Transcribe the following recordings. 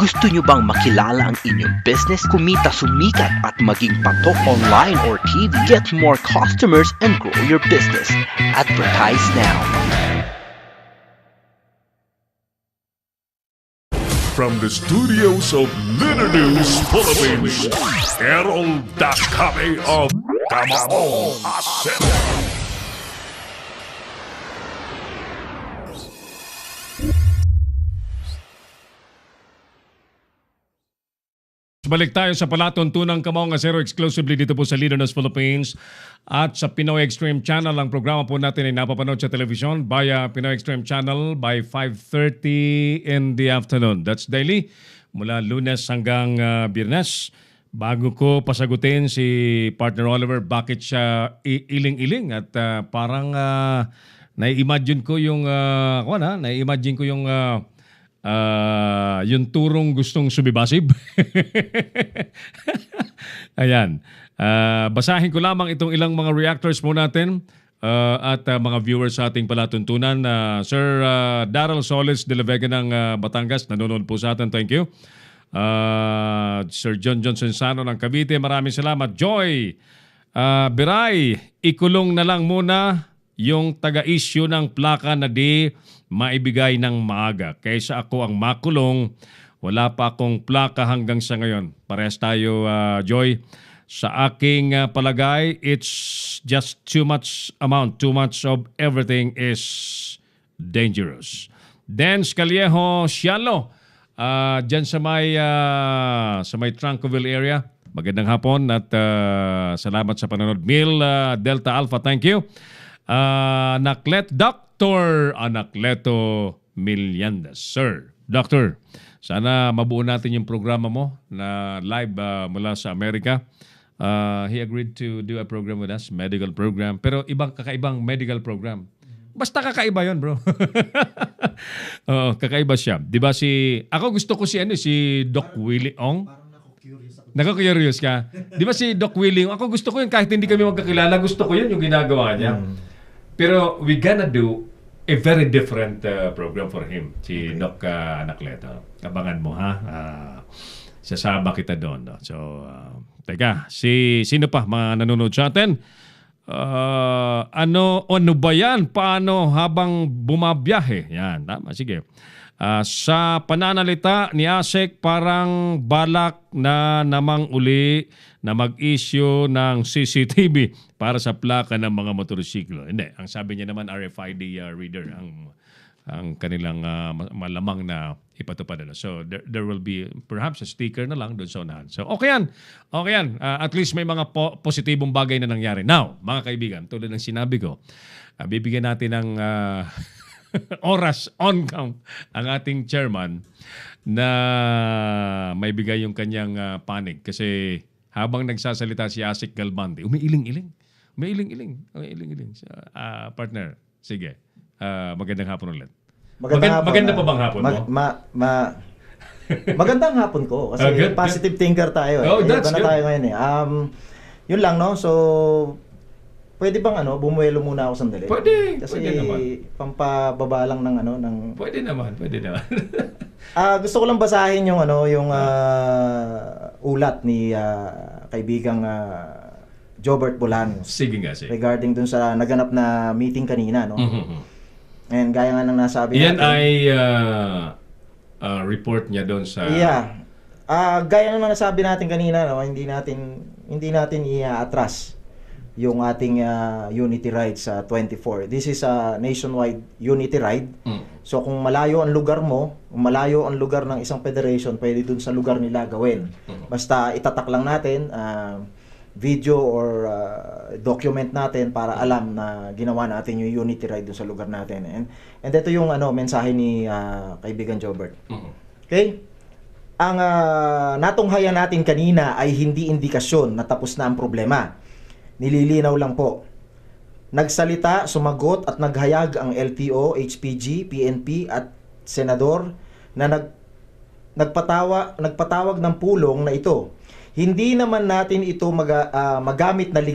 Gusto nyo bang makilala ang inyong business, kumita, sumikat at maging patok online or TV? Get more customers and grow your business. Advertise now. From the studios of Litter News Philippines, Errol Dakabe of Kamao Asset. Balik tayo sa palatuntunang Kamao nga Zero exclusively dito po sa Leader News Philippines at sa Pinoy Extreme Channel. Ang programa po natin ay napapanood sa television via Pinoy Extreme Channel by 5:30 in the afternoon. That's daily mula Lunes hanggang Biyernes. Bago ko pasagutin si partner Oliver bakit siya iling-iling at parang nai-imagine ko yung nai-imagine ko yung turong gustong sumibasib. Ayan. Basahin ko lamang itong ilang mga reactors po natin at mga viewers sa ating palatuntunan. Sir Daryl Solis de la Vega ng Batangas, nanonood po sa atin. Thank you. Sir John Johnson Sano ng Cavite, maraming salamat. Joy Biray, ikulong na lang muna yung taga-issue ng plaka na di maibigay ng maaga. Kaysa ako ang makulong, wala pa akong plaka hanggang sa ngayon. Parehas tayo, Joy. Sa aking palagay, it's just too much amount. Too much of everything is dangerous. Dance Callejo Sialo, dyan sa may Trancoville area. Magandang hapon at salamat sa panonood. Mil Delta Alpha, thank you. Dr. Anacleto Milyandas. Sir, Doctor, sana mabuo natin yung programa mo na live mula sa Amerika. He agreed to do a program with us, medical program. Pero kakaibang medical program. Basta kakaiba yun, bro. Kakaiba siya. Di ba ako gusto ko si Doc Willie Ong. Nako-curious ka. Di ba si Doc Willie Ong? Ako gusto ko yun kahit hindi kami magkakilala. Gusto ko yun yung ginagawa niya. Pero we gonna do a very different program for him, si Doc Anacleto. Abangan mo, ha? Sasama kita doon. No? So, teka, sino pa mga nanonood sa atin? Ano ba yan? Paano habang bumabiyahe? Yan, tama, sige. Sa pananalita ni Asek, parang balak na namang uli na mag-issue ng CCTV para sa plaka ng mga motorsiklo. Hindi, ang sabi niya naman RFID reader ang kanilang malamang na ipatupad. So there will be perhaps a sticker na lang doon sa unahan. So okay yan. Okay yan. At least may mga positibong bagay na nangyari. Now, mga kaibigan, tulad ng sinabi ko, bibigyan natin ng oras on count ang ating chairman na may bigay yung kanyang panig. Kasi habang nagsasalita si Asik Galbande, umiiling-iling. Partner, sige. Magandang hapon ulit. Maganda pa bang hapon mo? Magandang hapon ko. Kasi positive thinker tayo. That's good. Tayo ngayon eh. Yun lang, no? So, pwede bang bumuelo muna ako sandali? Pwede. Kasi pwede naman. Pampababa lang ng Pwede naman. gusto ko lang basahin yung ulat ni kaibigang Jobert Bolaños. Sige nga, sige. Regarding dun sa naganap na meeting kanina, no? Mm-hmm. And gaya nga ng nasabi Yan natin. ay report niya doon sa... Yeah. Gaya ng nasabi natin kanina, no? Hindi natin i-atras yung ating unity ride sa 24. This is a nationwide unity ride. So kung malayo ang lugar mo, kung malayo ang lugar ng isang federation, pwede dun sa lugar nila gawin. Basta itatak lang natin, video or document natin para alam na ginawa natin yung unity ride dun sa lugar natin. And ito yung mensahe ni kaibigan Jobert. Okay? Ang natunghayan natin kanina ay hindi indikasyon na tapos na ang problema. Nililinaw lang po. Nagsalita, sumagot at naghayag ang LTO, HPG, PNP at senador na nagpatawag ng pulong na ito. Hindi naman natin ito magamit na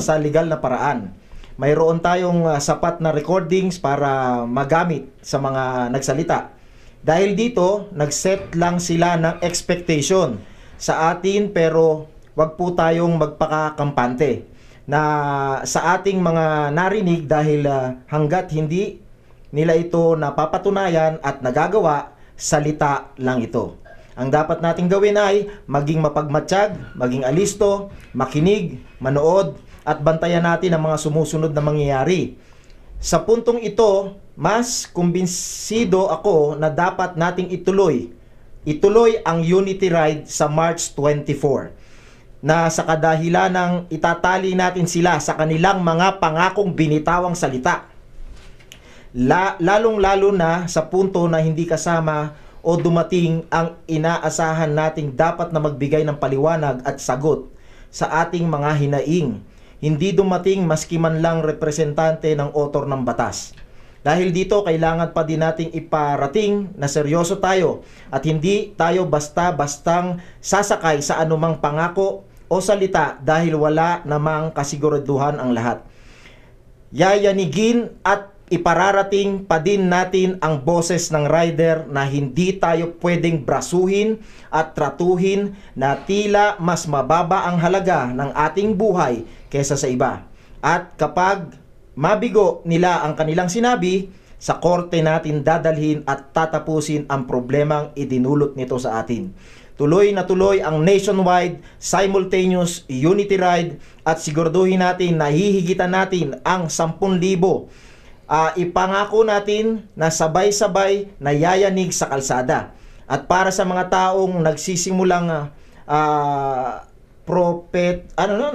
sa legal na paraan. Mayroon tayong sapat na recordings para magamit sa mga nagsalita. Dahil dito, nag-set lang sila ng expectation sa atin, pero wag po tayong magpakakampante na sa ating mga narinig, dahil hanggat hindi nila ito napapatunayan at nagagawa, salita lang ito. Ang dapat nating gawin ay maging mapagmatsyag, maging alisto, makinig, manood, at bantayan natin ang mga sumusunod na mangyayari. Sa puntong ito, mas kumbinsido ako na dapat nating ituloy ang Unity Ride sa March 24, na sa kadahilan ng itatali natin sila sa kanilang mga pangakong binitawang salita. Lalong-lalo na sa punto na hindi kasama o dumating ang inaasahan nating dapat na magbigay ng paliwanag at sagot sa ating mga hinaing. Hindi dumating maski man lang representante ng author ng batas. Dahil dito, kailangan pa din nating iparating na seryoso tayo at hindi tayo basta-bastang sasakay sa anumang pangako o salita dahil wala namang kasiguraduhan ang lahat. Yayanigin at ipararating pa din natin ang boses ng rider na hindi tayo pwedeng brasuhin at tratuhin na tila mas mababa ang halaga ng ating buhay kaysa sa iba. At kapag mabigo nila ang kanilang sinabi, sa korte natin dadalhin at tatapusin ang problemang idinulot nito sa atin. Tuloy na tuloy ang nationwide simultaneous Unity Ride at siguraduhin natin na hihigitan natin ang 10,000. Ipangako natin na sabay-sabay na yayanig sa kalsada. At para sa mga taong nagsisimulang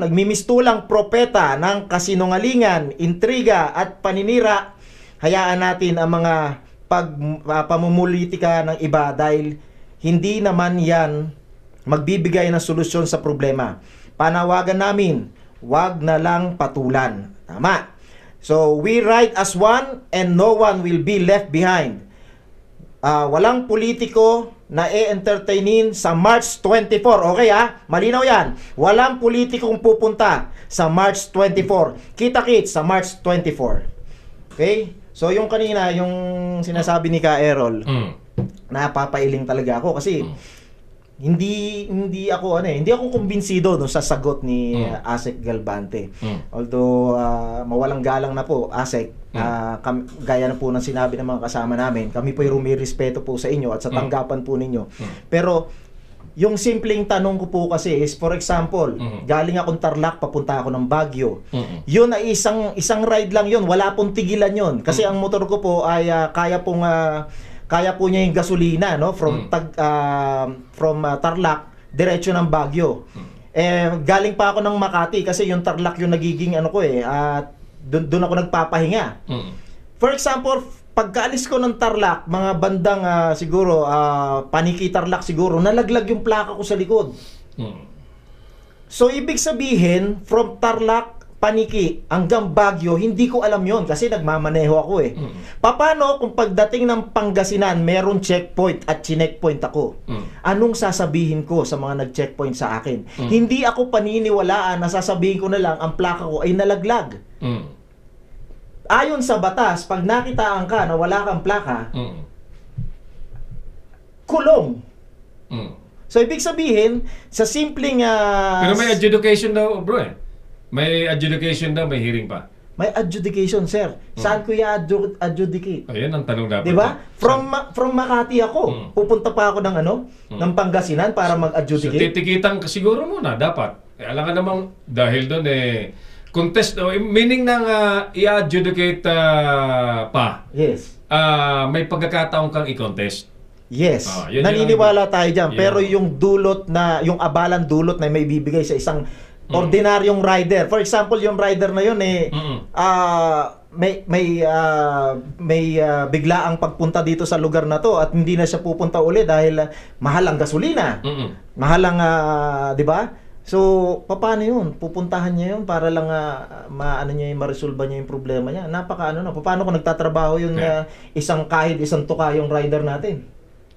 nagmimistulang propeta ng kasinungalingan, intriga at paninira, hayaan natin ang mga pamumulitika ng iba dahil hindi naman yan magbibigay ng solusyon sa problema. Panawagan namin, wag na lang patulan. Tama. So, we ride as one and no one will be left behind. Walang politiko na e-entertainin sa March 24. Okay malinaw yan. Walang politikong pupunta sa March 24. Kita-kits sa March 24. Okay? So, yung kanina, yung sinasabi ni Ka Errol, napapailing talaga ako kasi hindi ako kumbinsido no sa sagot ni Asek Galbante. Although mawalang galang na po Asek, gaya na po ng sinabi ng mga kasama namin, kami po ay rumirespeto po sa inyo at sa tanggapan po ninyo. Pero yung simpleng tanong ko po kasi is, for example, galing akong Tarlac, papunta ako ng Baguio. Yun ay isang ride lang yun, wala pong tigilan yun. Kasi ang motor ko po ay kaya po niya yung gasolina, no? From Tarlac diretso ng Baguio. Galing pa ako ng Makati kasi yung Tarlac yung nagiging doon ako nagpapahinga. For example, pagkaalis ko ng Tarlac, mga bandang siguro Paniki Tarlac siguro, nalaglag yung plaka ko sa likod. So ibig sabihin, from Tarlac Paniki hanggang Baguio, hindi ko alam yon kasi nagmamaneho ako Paano kung pagdating ng Pangasinan, meron checkpoint at chineckpoint ako? Anong sasabihin ko sa mga nag-checkpoint sa akin? Hindi ako paniniwalaan na sasabihin ko na lang ang plaka ko ay nalaglag. Ayon sa batas, pag nakitaan ka na wala kang plaka, kulong. So ibig sabihin, sa simpleng pero may adjudication daw, bro May adjudication daw, may hearing pa. May adjudication, sir. Saan ko i-adjudicate? Ayun ang tanong dapat. Diba? From Makati ako. Pupunta pa ako ng Pangasinan para mag-adjudicate. So titikitan siguro muna, dapat. Alam ka namang, dahil doon contest, meaning ng i-adjudicate pa. Yes. May pagkakataon kang i-contest. Yes. Naniniwala tayo dyan. Pero yung yung abalang dulot na may bibigay sa isang ordinaryong rider. For example, yung rider na yun may biglaang pagpunta dito sa lugar na to at hindi na siya pupunta uli dahil mahal ang gasolina. Mahal ang 'di ba? So, paano yun? Pupuntahan niya yun para lang ma-resolve niya yung problema niya. Paano kung nagtatrabaho yung kahit isang tuka yung rider natin?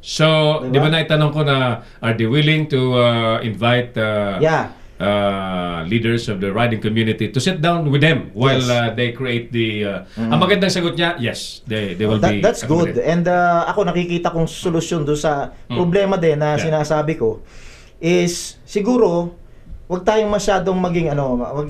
So, di ba naitanong ko na, are they willing to invite leaders of the riding community to sit down with them while they create the... Ang magandang sagot niya, yes, they will be... That's good. And ako nakikita kong solusyon doon sa problema din na sinasabi ko is siguro wag tayong masyadong maging wag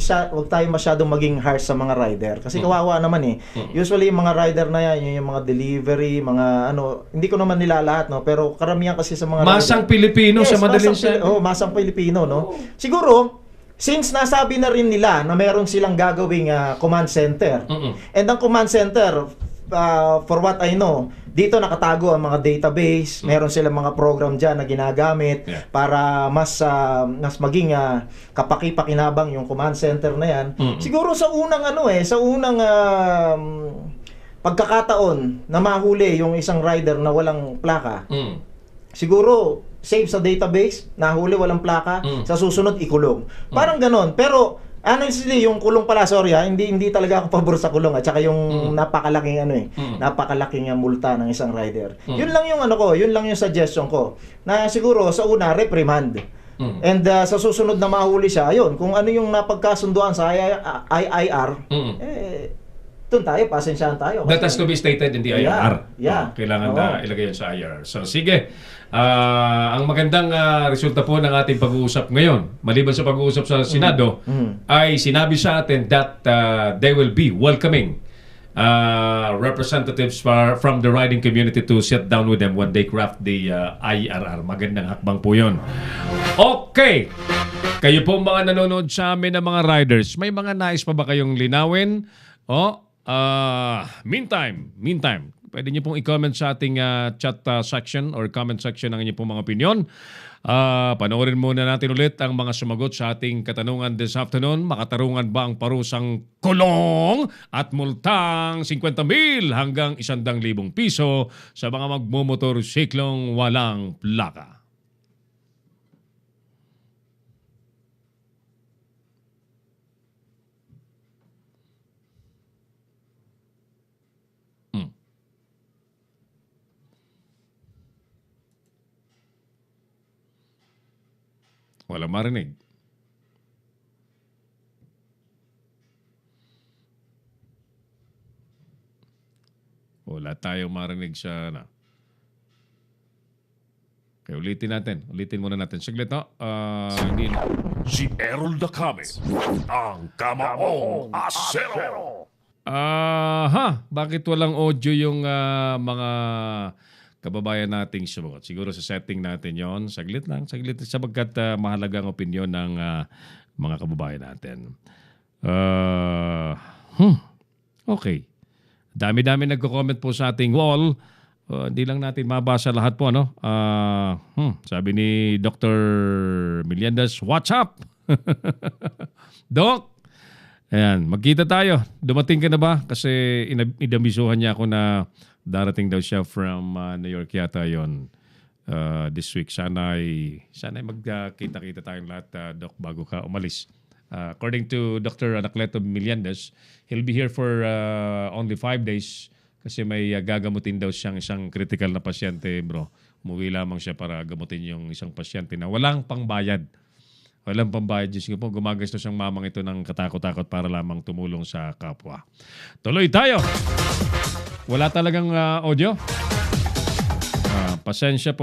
tayong masyadong maging harsh sa mga rider kasi kawawa naman eh. Usually yung mga rider na yan, yung mga delivery, mga hindi ko naman nila lahat pero karamihan kasi sa mga masang rider, Pilipino sa madaling masang Pilipino Siguro since nasabi na rin nila na meron silang gagawing command center. And ang command center for what I know, dito nakatago ang mga database, meron silang mga program diyan na ginagamit para mas maging kapaki-pakinabang yung command center na yan. Siguro sa unang sa unang pagkakataon na mahuli yung isang rider na walang plaka. Siguro save sa database, nahuli walang plaka, sa susunod ikulong. Parang ganon. Pero honestly, yung kulong pala, sorry hindi talaga ako pabor sa kulong at saka yung napakalaking napakalaking multa ng isang rider. Yun lang yung yun lang yung suggestion ko. Na siguro sa una reprimand. And sa susunod na mahuli siya, ayun, kung ano yung napagkasunduan sa IIR, doon tayo, pasensyahan tayo. That has to be stated in the IR. Kailangan na ilagay yun sa IR. So sige, ang magandang resulta po ng ating pag-uusap ngayon, maliban sa pag-uusap sa Senado, ay sinabi sa atin that they will be welcoming representatives from the riding community to sit down with them when they craft the IRR. Magandang hakbang po yun. Okay! Kayo po mga nanonood sa amin ng mga riders, may mga nais pa ba kayong linawin? Meantime, pwede niyo pong i-comment sa ating chat section or comment section ng inyong pong mga opinion. Panoorin muna natin ulit ang mga sumagot sa ating katanungan this afternoon. Makatarungan ba ang parusang kulong at multang 50,000 hanggang 100,000 piso sa mga magmomotorsiklong walang plaka? Wala marinig. Wala tayong marinig sa Okay, ulitin muna natin. Saglit hindi na. Si Errol Dacame, ang Kamaong Asero. Bakit walang audio yung mga kababayan nating sumagot? Siguro sa setting natin yon. Saglit sapagkat mahalaga ang opinion ng mga kababayan natin. Okay. Dami-dami nagko-comment po sa ating wall. Hindi lang natin mabasa lahat po. Sabi ni Dr. Meliendez, what's up? Doc, ayan, magkita tayo. Dumating ka na ba? Kasi inabisuhan niya ako na darating daw siya from New York yata yon this week. Sana'y magkita-kita tayong lahat, Doc, bago ka umalis. According to Dr. Anacleto Meliendez, he'll be here for only 5 days kasi may gagamutin daw siyang isang critical na pasyente, bro. Umuwi lamang siya para gamutin yung isang pasyente na walang pangbayad. Walang pambayad. Diyos ko po, gumagastos ang mamang ito ng katakot-takot para lamang tumulong sa kapwa. Tuloy tayo! Wala talagang audio? Pasensya.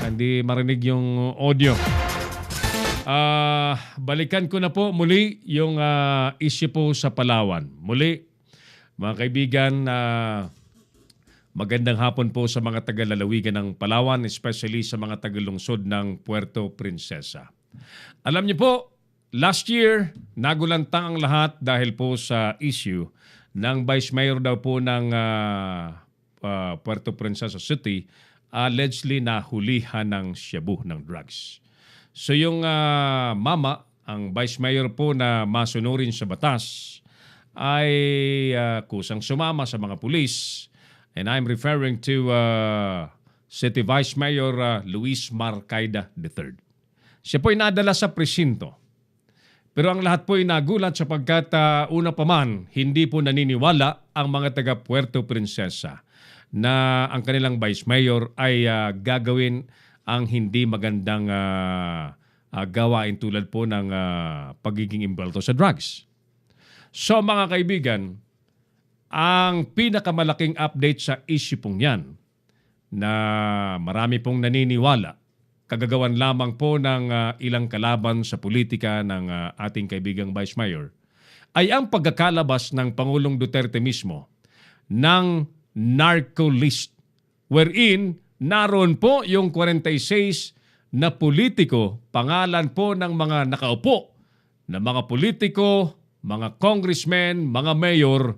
Hindi marinig yung audio. Balikan ko na po muli yung issue po sa Palawan. Muli, mga kaibigan, magandang hapon po sa mga taga-lalawigan ng Palawan, especially sa mga taga-lungsod ng Puerto Princesa. Alam niyo po, last year, nagulantang ang lahat dahil po sa issue ng Vice Mayor daw po ng Puerto Princesa City, allegedly nahulihan ng shabu ng drugs. So yung mama, ang Vice Mayor po na masunurin sa batas, ay kusang sumama sa mga pulis. And I'm referring to City Vice Mayor Luis Marcaida III. Siya po ay nadala sa presinto. Pero ang lahat po ay nagulat sapagkat una pa man, hindi po naniniwala ang mga taga Puerto Princesa na ang kanilang Vice Mayor ay gagawin ang hindi magandang gawain tulad po ng pagiging imbelto sa drugs. So mga kaibigan, ang pinakamalaking update sa issue pong yan na marami pong naniniwala, kagagawan lamang po ng ilang kalaban sa politika ng ating kaibigang Vice Mayor, ay ang pagkakalabas ng Pangulong Duterte mismo ng narco list, wherein naroon po yung 46 na politiko, pangalan po ng mga nakaupo na mga politiko, mga congressmen, mga mayor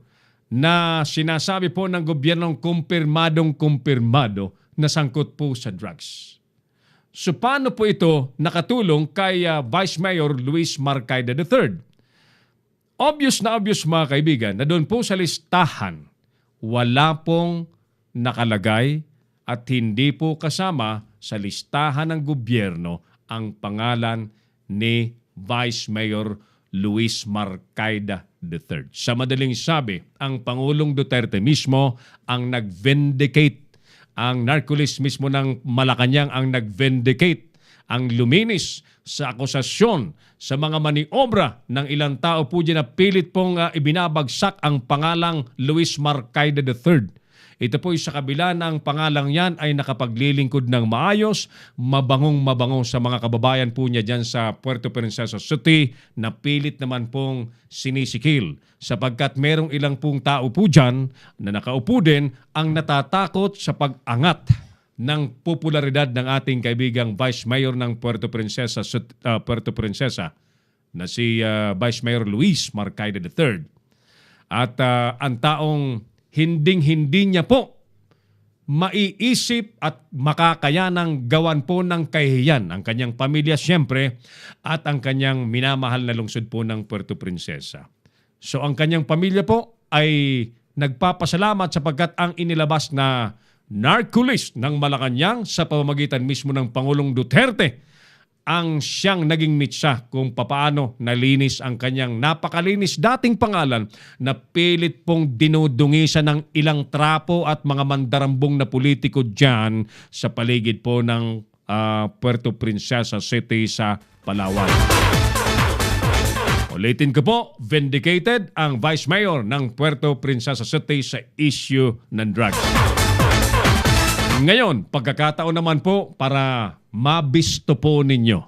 na sinasabi po ng gobyernong kumpirmadong-kumpirmado na sangkot po sa drugs. So paano po ito nakatulong kay Vice Mayor Luis Marcaida III? Obvious na obvious mga kaibigan na doon po sa listahan wala pong nakalagay at hindi po kasama sa listahan ng gobyerno ang pangalan ni Vice Mayor Luis Marcaida III. Sa madaling sabi, ang Pangulong Duterte mismo ang nag-vindicate, ang narcolist mismo ng Malacanang ang nag-vindicate, ang luminis sa akusasyon sa mga maniobra ng ilang tao po dyan na pilit pong ibinabagsak ang pangalang Luis Marcaida III. Ito po sa kabila ng pangalang yan ay nakapaglilingkod ng maayos, mabangong-mabango sa mga kababayan po niya dyan sa Puerto Princesa City na pilit naman pong sinisikil sapagkat merong ilang pong tao po dyan na nakaupo din ang natatakot sa pag-angat ng popularidad ng ating kaibigang Vice Mayor ng Puerto Princesa na si Vice Mayor Luis Marcaida III. At ang taong hinding-hindi niya po maiisip at makakayanang gawan po ng kahihiyan ang kanyang pamilya siyempre at ang kanyang minamahal na lungsod po ng Puerto Princesa. So ang kanyang pamilya po ay nagpapasalamat sapagkat ang inilabas na narcolist ng Malacanang sa pamamagitan mismo ng Pangulong Duterte ang siyang naging mitsa kung papaano nalinis ang kanyang napakalinis dating pangalan na pilit pong dinudungisan ng ilang trapo at mga mandarambong na politiko dyan sa paligid po ng Puerto Princesa City sa Palawan. Ulitin ko po, vindicated ang Vice Mayor ng Puerto Princesa City sa issue ng drugs. Ngayon, pagkakataon naman po para mabisto po ninyo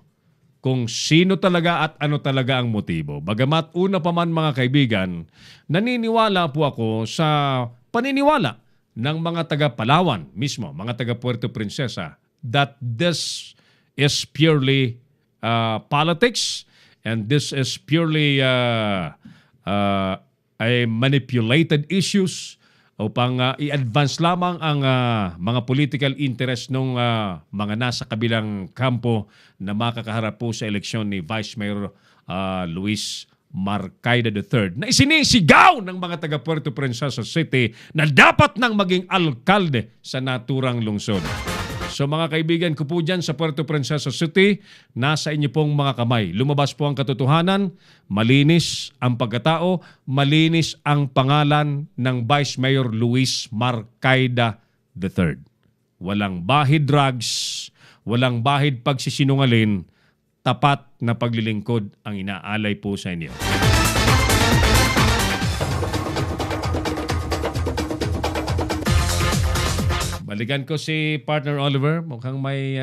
kung sino talaga at ano talaga ang motibo. Bagamat una pa man mga kaibigan, naniniwala po ako sa paniniwala ng mga taga Palawan mismo, mga taga Puerto Princesa, that this is purely politics and this is purely a manipulated issues upang i-advance lamang ang mga political interest ng mga nasa kabilang kampo na makakaharap po sa eleksyon ni Vice Mayor Luis Marcaida III na isinisigaw ng mga taga Puerto Princesa City na dapat nang maging alkalde sa naturang lungsod. So mga kaibigan ko po dyan sa Puerto Princesa City, nasa inyo pong mga kamay. Lumabas po ang katotohanan, malinis ang pagkatao, malinis ang pangalan ng Vice Mayor Luis Marcaida III. Walang bahid drugs, walang bahid pagsisinungalin, tapat na paglilingkod ang inaalay po sa inyo. Balikan ko si Partner Oliver. Mukhang may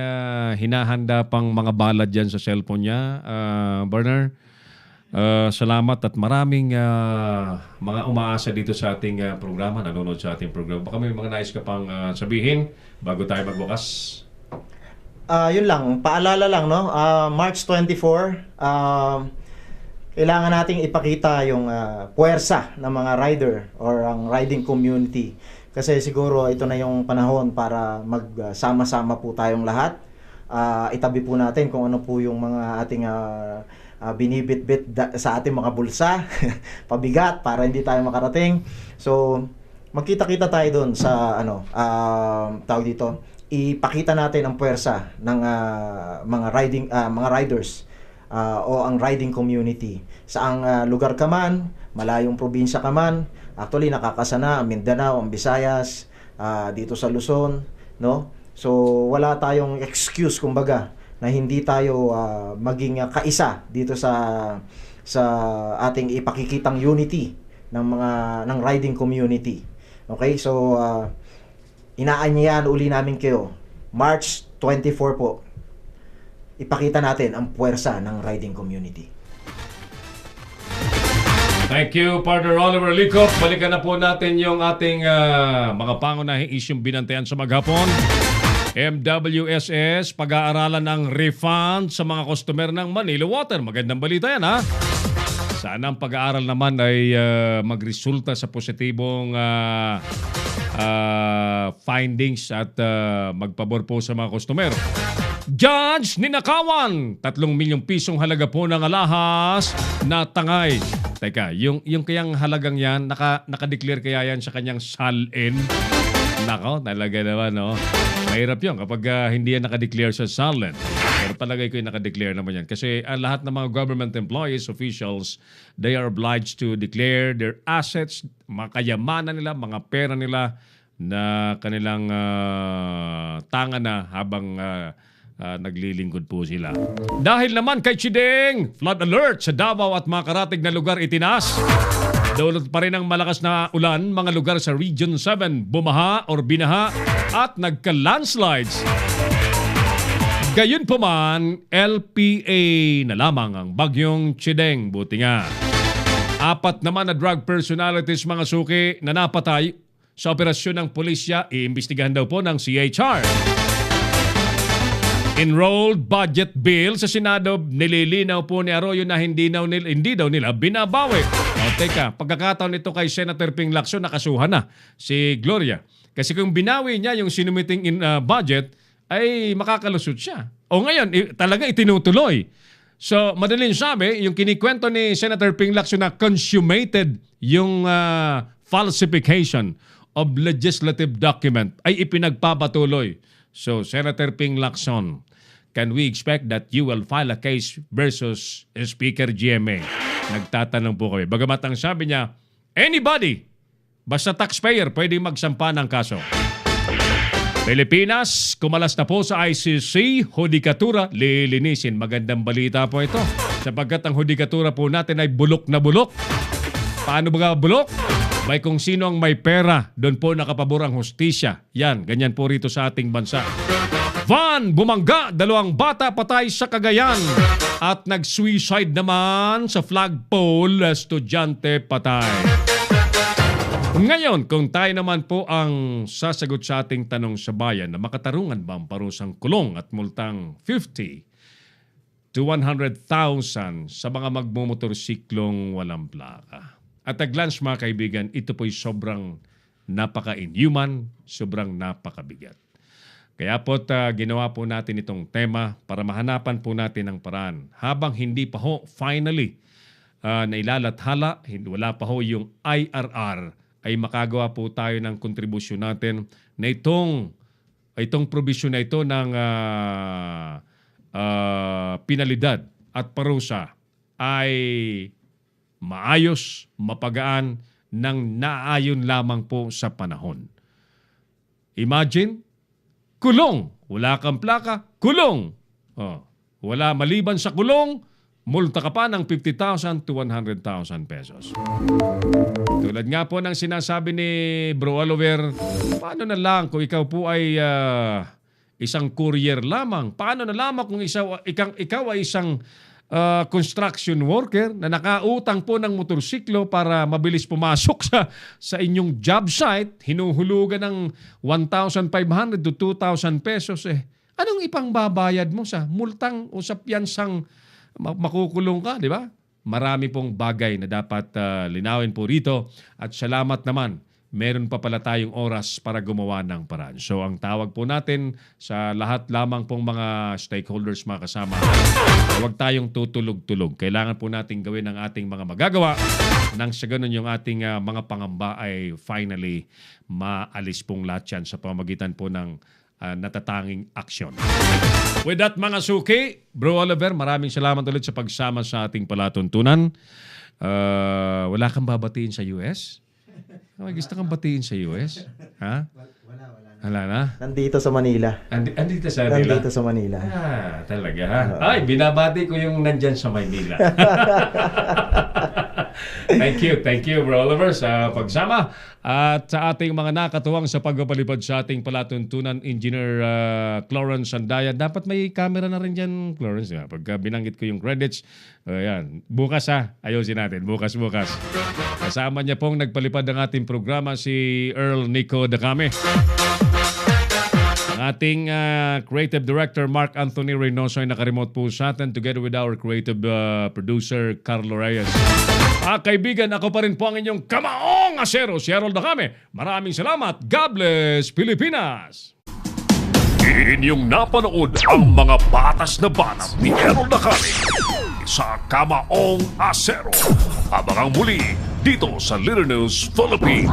hinahanda pang mga bala dyan sa cellphone niya. Partner, salamat at maraming mga umaasa dito sa ating programa, nanonood sa ating programa. Baka may mga nais ka pang sabihin bago tayo magbukas. Yun lang, paalala lang, no? March 24, kailangan nating ipakita yung puwersa ng mga rider or ang riding community. Kasi siguro ito na yung panahon para magsama-sama po tayong lahat. Itabi po natin kung ano po yung mga ating binibit-bit sa ating mga bulsa, pabigat para hindi tayo makarating. So, magkita-kita tayo doon sa tawag dito, ipakita natin ang puwersa ng mga riders o ang riding community. Saang lugar ka man, malayong probinsya ka man, actually nakakasana ang Mindanao, ang Visayas, dito sa Luzon, no? So wala tayong excuse kumbaga na hindi tayo maging kaisa dito sa ating ipakikitang unity ng riding community. Okay? So inaanyayahan uli namin kayo. March 24 po. Ipakita natin ang puwersa ng riding community. Thank you, Partner Oliver Licop. Balikan na po natin yung ating mga pangunahing isyong binantayan sa maghapon. MWSS, pag-aaralan ng refund sa mga customer ng Manila Water. Magandang balita yan, ha? Sana ang pag-aaral naman ay magresulta sa positibong findings at magpabor po sa mga customer. Judge ninakawan 3 milyong pisong halaga po ng alahas na tangay. Teka, yung kayang halagang yan, nakadeclare kaya yan sa kanyang salin? Nako, talaga naman, no? Mahirap yun kapag hindi yan nakadeclare sa salin. Pero palagay ko yung nakadeclare naman yan. Kasi ang lahat ng mga government employees, officials, they are obliged to declare their assets, mga kayamanan nila, mga pera nila na kanilang tanga na habang naglilingkod po sila. Dahil naman kay Chideng, flood alert sa Davao at mga karatig na lugar itinaas. Dulot pa rin ang malakas na ulan, mga lugar sa Region 7 bumaha or binaha at nagka-landslides. Gayunpaman, LPA na lamang ang bagyong Chideng. Buti nga. 4 naman na drug personalities mga suki na napatay sa operasyon ng pulisya, iimbestigahan daw po ng CHR. Enrolled budget bill sa Senado, nililinaw po ni Arroyo na hindi daw nila binabawi. O teka, pagkakataon nito kay Senator Ping Lacson, nakasuhan na si Gloria. Kasi kung binawi niya yung sinumiting budget, ay makakalusot siya. O ngayon, talaga itinutuloy. So, madaling sabi, yung kinikwento ni Senator Ping Lacson na consummated yung falsification of legislative document ay ipinagpapatuloy. So, Senator Ping Lacson, can we expect that you will file a case versus Speaker GMA? Nagtatanong po kami. Bagamat ang sabi niya, anybody, basta taxpayer, pwede magsampa ng kaso. Pilipinas, kumalas na po sa ICC, hudikatura, lilinisin. Magandang balita po ito. Sapagkat ang hudikatura po natin ay bulok na bulok. Paano ba bulok? May kung sino ang may pera, doon po nakapabor ang hustisya. Yan, ganyan po rito sa ating bansa. Van, bumangga, 2 bata patay sa Cagayan. At nag-suicide naman sa flagpole, estudyante patay. Ngayon, kung tayo naman po ang sasagot sa ating tanong sa bayan na makatarungan ba ang parusang kulong at multang 50 to 100,000 sa mga magmumotorsiklong walang plaka. At a glance mga kaibigan, ito po'y sobrang napaka-inhuman, sobrang napakabigat. Kaya po ginawa po natin itong tema para mahanapan po natin ang paraan. Habang hindi pa ho finally nailalathala, wala pa ho yung IRR, ay makagawa po tayo ng kontribusyon natin na itong probisyon na ito ng penalidad at parusa ay maayos, mapagaan, nang naayon lamang po sa panahon. Imagine, kulong. Wala kang plaka, kulong. Wala maliban sa kulong, multa ka pa ng 50,000 to 100,000 pesos. Tulad nga po ng sinasabi ni Bro Oliver, paano na lang kung ikaw po ay isang courier lamang? Paano na lamang kung ikaw ay isang construction worker na nakautang po ng motorsiklo para mabilis pumasok sa inyong job site, hinuhulugan ng 1,500 to 2,000 pesos anong ipangbabayad mo sa multang o sa piyansang makukulong ka, di ba? Marami pong bagay na dapat linawin po rito at salamat naman. Meron pa pala tayong oras para gumawa ng paraan. So ang tawag po natin sa lahat lamang pong mga stakeholders, mga kasama, huwag tayong tutulog-tulog. Kailangan po natin gawin ang ating mga magagawa nang sa ganun yung ating mga pangamba ay finally maalis pong lahat yan sa pamamagitan po ng natatanging aksyon. With that mga suki, Bro Oliver, maraming salamat ulit sa pagsama sa ating palatuntunan. Wala kang babatiin sa US? Gusto kang batiin sa US? Ha? Wala Hala na? Nandito sa Manila. Andito sa Manila? Nandito sa Manila. Talaga ha? Ay, binabati ko yung nandyan sa Maynila. Thank you Bro Oliver sa pagsama at sa ating mga nakatuwang sa pagpapalipad sa ating palatuntunan, Engineer Clarence Sandaya. Dapat may camera na rin dyan, Clarence. Pagka binanggit ko yung credits, ayan. Bukas ayusin natin. Bukas. Kasama niya pong nagpalipad ng ating programa si Earl Nico Dacame. Ang ating creative director Mark Anthony Reynoso ay nakaremote po sa atin together with our creative producer Carlo Reyes. Kaibigan, ako pa rin po ang inyong kamaong asero, si Errol Dacame. Maraming salamat. God bless Pilipinas! Inyong napanood ang mga batas na banat ni Errol Dacame sa Kamaong Asero. Abangang muli dito sa Little News Philippines.